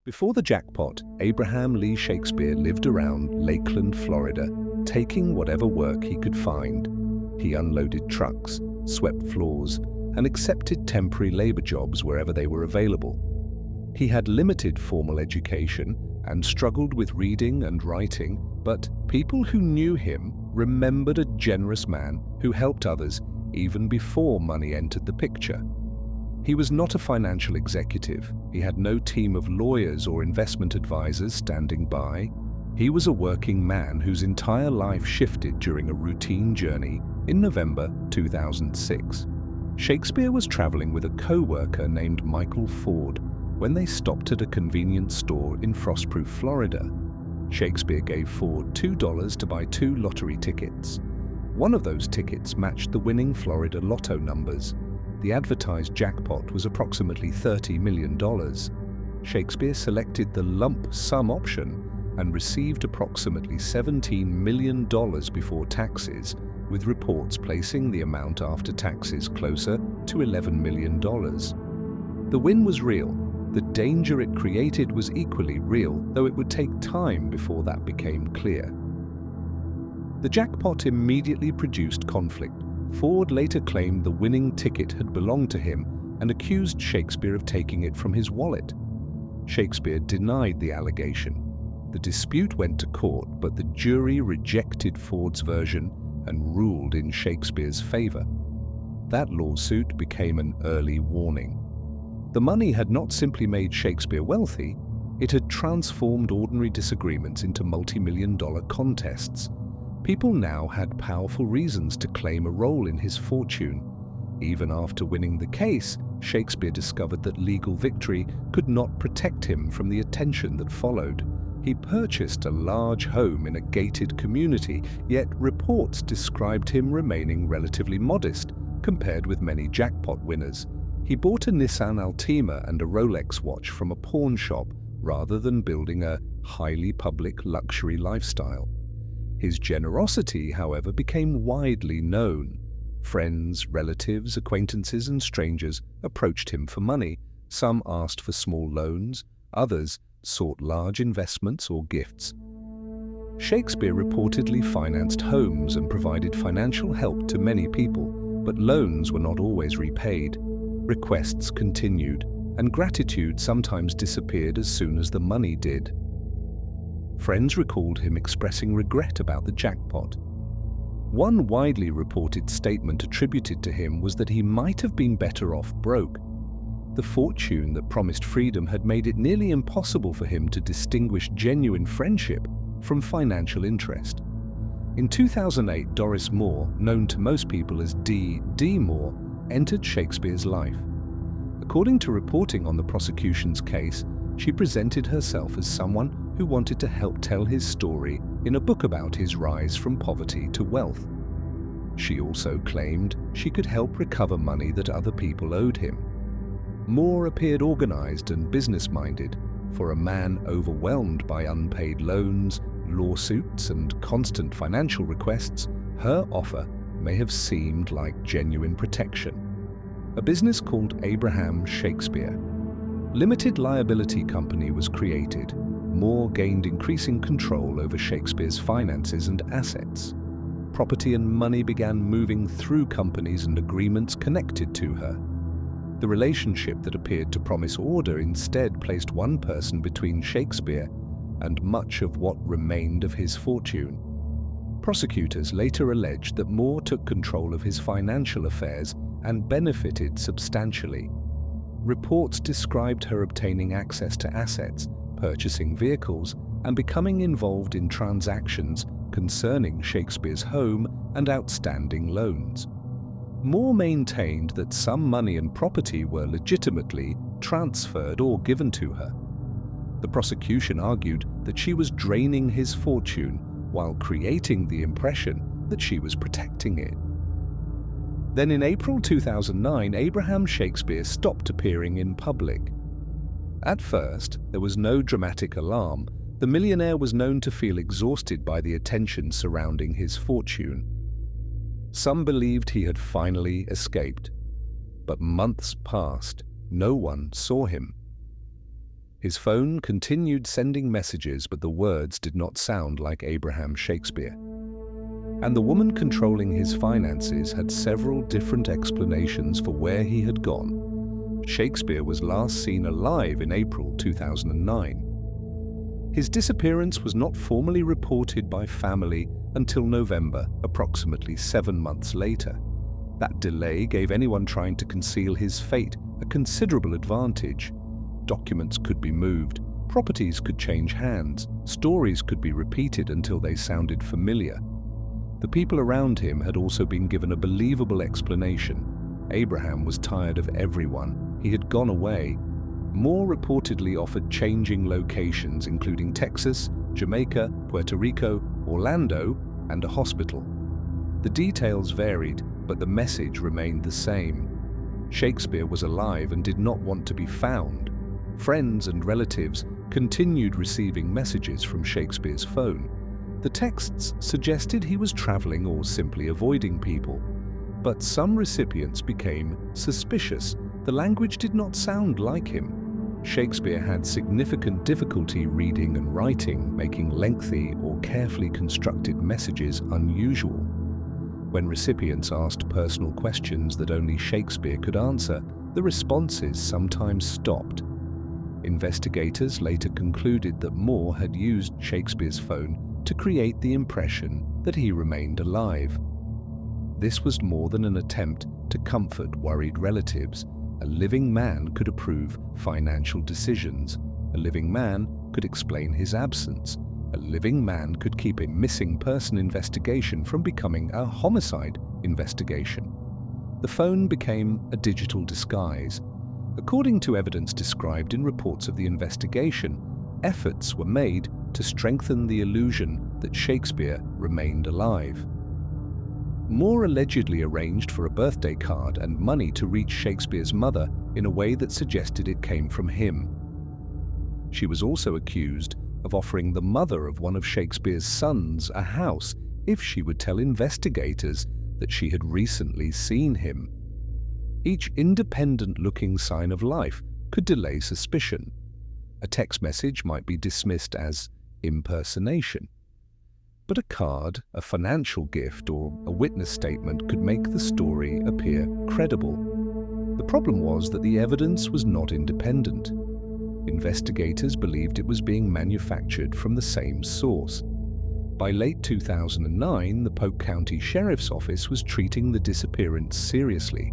Before the jackpot, Abraham Lee Shakespeare lived around Lakeland, Florida, taking whatever work he could find. He unloaded trucks, swept floors, and accepted temporary labor jobs wherever they were available. He had limited formal education and struggled with reading and writing, but people who knew him remembered a generous man who helped others even before money entered the picture. He was not a financial executive. He had no team of lawyers or investment advisors standing by. He was a working man whose entire life shifted during a routine journey in November 2006. Shakespeare was traveling with a co-worker named Michael Ford when they stopped at a convenience store in Frostproof, Florida. Shakespeare gave Ford $2 to buy 2 lottery tickets. One of those tickets matched the winning Florida Lotto numbers. The advertised jackpot was approximately $30 million. Shakespeare selected the lump sum option and received approximately $17 million before taxes, with reports placing the amount after taxes closer to $11 million. The win was real. The danger it created was equally real, though it would take time before that became clear. The jackpot immediately produced conflict. Ford later claimed the winning ticket had belonged to him and accused Shakespeare of taking it from his wallet. Shakespeare denied the allegation. The dispute went to court, but the jury rejected Ford's version and ruled in Shakespeare's favor. That lawsuit became an early warning. The money had not simply made Shakespeare wealthy, it had transformed ordinary disagreements into multi-million-dollar contests. People now had powerful reasons to claim a role in his fortune. Even after winning the case, Shakespeare discovered that legal victory could not protect him from the attention that followed. He purchased a large home in a gated community, yet reports described him remaining relatively modest compared with many jackpot winners. He bought a Nissan Altima and a Rolex watch from a pawn shop rather than building a highly public luxury lifestyle. His generosity, however, became widely known. Friends, relatives, acquaintances, and strangers approached him for money. Some asked for small loans, others sought large investments or gifts. Shakespeare reportedly financed homes and provided financial help to many people, but loans were not always repaid. Requests continued, and gratitude sometimes disappeared as soon as the money did. Friends recalled him expressing regret about the jackpot. One widely reported statement attributed to him was that he might have been better off broke. The fortune that promised freedom had made it nearly impossible for him to distinguish genuine friendship from financial interest. In 2008, Dorice Moore, known to most people as Dee Dee Moore, entered Shakespeare's life. According to reporting on the prosecution's case, she presented herself as someone who wanted to help tell his story in a book about his rise from poverty to wealth. She also claimed she could help recover money that other people owed him. Moore appeared organized and business-minded. For a man overwhelmed by unpaid loans, lawsuits, and constant financial requests, her offer may have seemed like genuine protection. A business called Abraham Shakespeare. Limited liability company was created. Moore gained increasing control over Shakespeare's finances and assets. Property and money began moving through companies and agreements connected to her. The relationship that appeared to promise order instead placed one person between Shakespeare and much of what remained of his fortune. Prosecutors later alleged that Moore took control of his financial affairs and benefited substantially. Reports described her obtaining access to assets, purchasing vehicles, and becoming involved in transactions concerning Shakespeare's home and outstanding loans. Moore maintained that some money and property were legitimately transferred or given to her. The prosecution argued that she was draining his fortune while creating the impression that she was protecting it. Then in April 2009, Abraham Shakespeare stopped appearing in public. At first, there was no dramatic alarm. The millionaire was known to feel exhausted by the attention surrounding his fortune. Some believed he had finally escaped, but months passed, no one saw him. His phone continued sending messages, but the words did not sound like Abraham Shakespeare. And the woman controlling his finances had several different explanations for where he had gone. Shakespeare was last seen alive in April 2009. His disappearance was not formally reported by family until November, approximately 7 months later. That delay gave anyone trying to conceal his fate a considerable advantage. Documents could be moved, properties could change hands, stories could be repeated until they sounded familiar. The people around him had also been given a believable explanation. Abraham was tired of everyone. He had gone away. Moore reportedly offered changing locations, including Texas, Jamaica, Puerto Rico, Orlando, and a hospital. The details varied, but the message remained the same. Shakespeare was alive and did not want to be found. Friends and relatives continued receiving messages from Shakespeare's phone. The texts suggested he was traveling or simply avoiding people. But some recipients became suspicious. The language did not sound like him. Shakespeare had significant difficulty reading and writing, making lengthy or carefully constructed messages unusual. When recipients asked personal questions that only Shakespeare could answer, the responses sometimes stopped. Investigators later concluded that Moore had used Shakespeare's phone to create the impression that he remained alive. This was more than an attempt to comfort worried relatives. A living man could approve financial decisions. A living man could explain his absence. A living man could keep a missing person investigation from becoming a homicide investigation. The phone became a digital disguise. According to evidence described in reports of the investigation, efforts were made to strengthen the illusion that Shakespeare remained alive. Moore allegedly arranged for a birthday card and money to reach Shakespeare's mother in a way that suggested it came from him. She was also accused of offering the mother of one of Shakespeare's sons a house if she would tell investigators that she had recently seen him. Each independent-looking sign of life could delay suspicion. A text message might be dismissed as impersonation. But a card, a financial gift, or a witness statement could make the story appear credible. The problem was that the evidence was not independent. Investigators believed it was being manufactured from the same source. By late 2009, the Polk County Sheriff's Office was treating the disappearance seriously.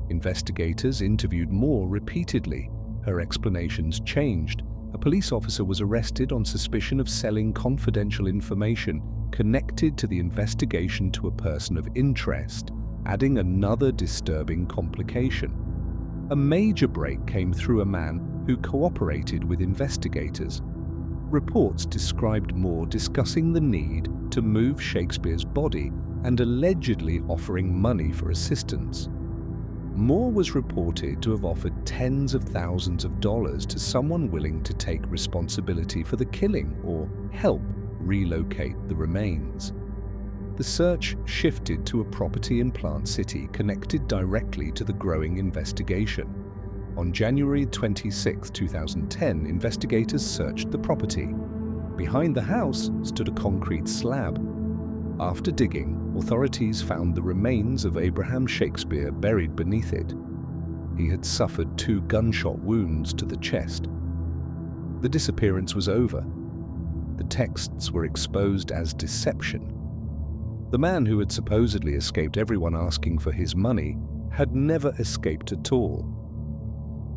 Investigators interviewed Moore repeatedly. Her explanations changed. A police officer was arrested on suspicion of selling confidential information connected to the investigation to a person of interest, adding another disturbing complication. A major break came through a man who cooperated with investigators. Reports described Moore discussing the need to move Shakespeare's body and allegedly offering money for assistance. Moore was reported to have offered tens of thousands of dollars to someone willing to take responsibility for the killing or help relocate the remains. The search shifted to a property in Plant City connected directly to the growing investigation. On January 26, 2010, investigators searched the property. Behind the house stood a concrete slab. After digging, authorities found the remains of Abraham Shakespeare buried beneath it. He had suffered 2 gunshot wounds to the chest. The disappearance was over. The texts were exposed as deception. The man who had supposedly escaped everyone asking for his money had never escaped at all.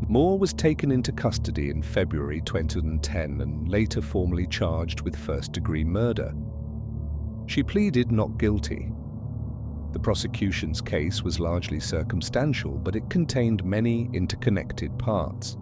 Moore was taken into custody in February 2010 and later formally charged with first-degree murder. She pleaded not guilty. The prosecution's case was largely circumstantial, but it contained many interconnected parts.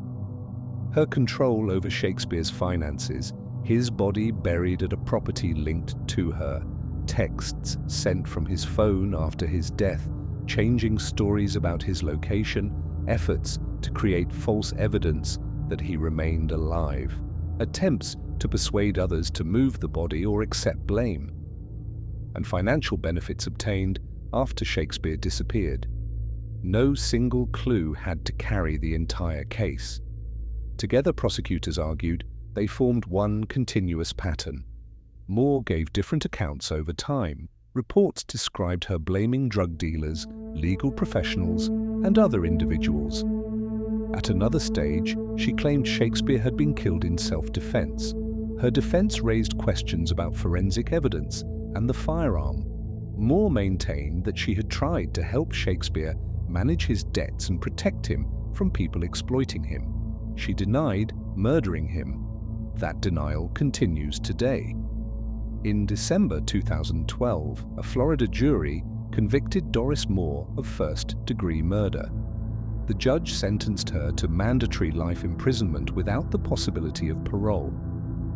Her control over Shakespeare's finances, his body buried at a property linked to her, texts sent from his phone after his death, changing stories about his location, efforts to create false evidence that he remained alive, attempts to persuade others to move the body or accept blame, and financial benefits obtained after Shakespeare disappeared. No single clue had to carry the entire case. Together, prosecutors argued, they formed one continuous pattern. Moore gave different accounts over time. Reports described her blaming drug dealers, legal professionals, and other individuals. At another stage, she claimed Shakespeare had been killed in self-defense. Her defense raised questions about forensic evidence and the firearm. Moore maintained that she had tried to help Shakespeare manage his debts and protect him from people exploiting him. She denied murdering him. That denial continues today. In December 2012, a Florida jury convicted Dorice Moore of first-degree murder. The judge sentenced her to mandatory life imprisonment without the possibility of parole.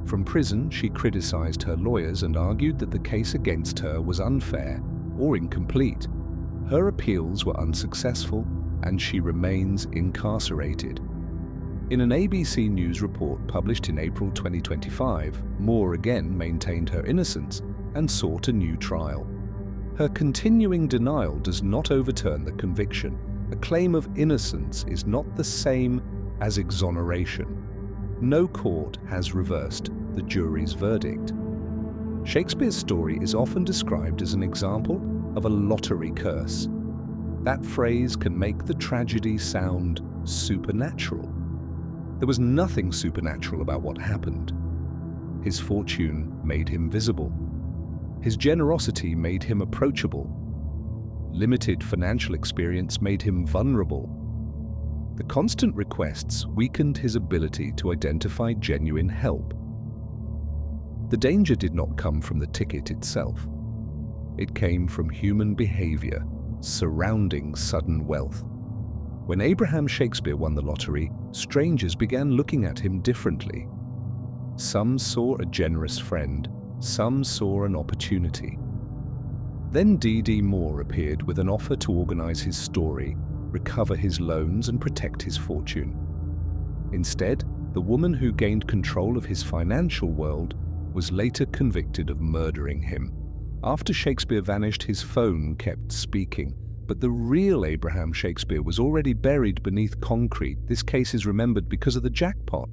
From prison, she criticized her lawyers and argued that the case against her was unfair or incomplete. Her appeals were unsuccessful, and she remains incarcerated. In an ABC News report published in April 2025, Moore again maintained her innocence and sought a new trial. Her continuing denial does not overturn the conviction. A claim of innocence is not the same as exoneration. No court has reversed the jury's verdict. Shakespeare's story is often described as an example of a lottery curse. That phrase can make the tragedy sound supernatural. There was nothing supernatural about what happened. His fortune made him visible. His generosity made him approachable. Limited financial experience made him vulnerable. The constant requests weakened his ability to identify genuine help. The danger did not come from the ticket itself. It came from human behavior surrounding sudden wealth. When Abraham Shakespeare won the lottery, strangers began looking at him differently. Some saw a generous friend, some saw an opportunity. Then Dee Dee Moore appeared with an offer to organize his story, recover his loans, and protect his fortune. Instead, the woman who gained control of his financial world was later convicted of murdering him. After Shakespeare vanished, his phone kept speaking. But the real Abraham Shakespeare was already buried beneath concrete. This case is remembered because of the jackpot.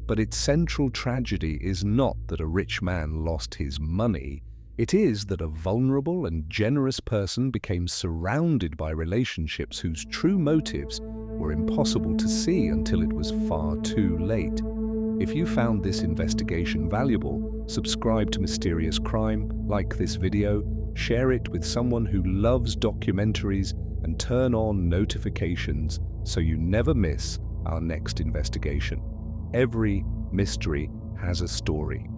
But its central tragedy is not that a rich man lost his money. It is that a vulnerable and generous person became surrounded by relationships whose true motives were impossible to see until it was far too late. If you found this investigation valuable, subscribe to Mysterious Crime, like this video, share it with someone who loves documentaries, and turn on notifications so you never miss our next investigation. Every mystery has a story.